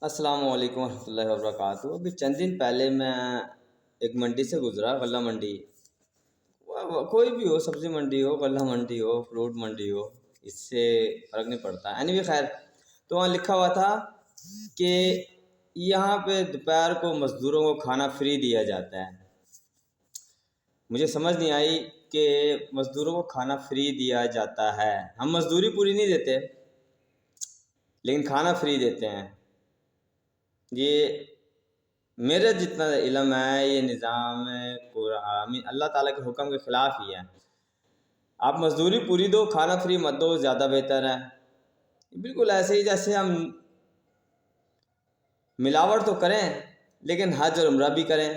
السلام علیکم ورحمۃ اللہ وبرکاتہ۔ ابھی چند دن پہلے میں ایک منڈی سے گزرا، غلہ منڈی، کوئی بھی ہو، سبزی منڈی ہو، غلہ منڈی ہو، فروٹ منڈی ہو، اس سے فرق نہیں پڑتا، بھی خیر۔ تو وہاں لکھا ہوا تھا کہ یہاں پہ دوپہر کو مزدوروں کو کھانا فری دیا جاتا ہے۔ مجھے سمجھ نہیں آئی کہ مزدوروں کو کھانا فری دیا جاتا ہے، ہم مزدوری پوری نہیں دیتے لیکن کھانا فری دیتے ہیں۔ یہ میرے جتنا علم ہے، یہ نظام قرآن اللہ تعالیٰ کے حکم کے خلاف ہی ہے۔ آپ مزدوری پوری دو، کھانا فری مت دو، زیادہ بہتر ہے۔ بالکل ایسے ہی جیسے ہم ملاوٹ تو کریں لیکن حج اور عمرہ بھی کریں۔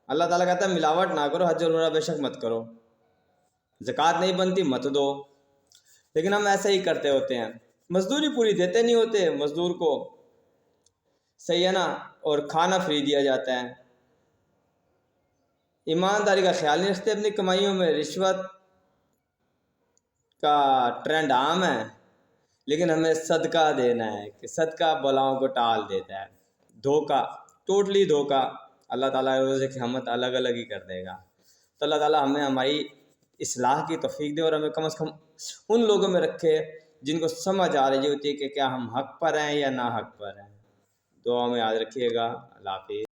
اللہ تعالیٰ کہتا ہے ملاوٹ نہ کرو، حج اور عمرہ بے شک مت کرو، زکوٰۃ نہیں بنتی مت دو، لیکن ہم ایسے ہی کرتے ہوتے ہیں، مزدوری پوری دیتے نہیں ہوتے مزدور کو، صحیح ہے نا، اور کھانا فری دیا جاتا ہے۔ ایمانداری کا خیال نہیں رکھتے اپنی کمائیوں میں، رشوت کا ٹرینڈ عام ہے، لیکن ہمیں صدقہ دینا ہے کہ صدقہ بلاؤں کو ٹال دیتا ہے۔ دھوکہ، ٹوٹلی دھوکہ، اللہ تعالیٰ روز قیامت الگ الگ ہی کر دے گا۔ تو اللہ تعالیٰ ہمیں ہماری اصلاح کی توفیق دے اور ہمیں کم از کم ان لوگوں میں رکھے جن کو سمجھ آ رہی ہوتی ہے کہ کیا ہم حق پر ہیں یا نا حق پر ہیں۔ دعا میں یاد رکھیے گا۔ اللہ حافظ۔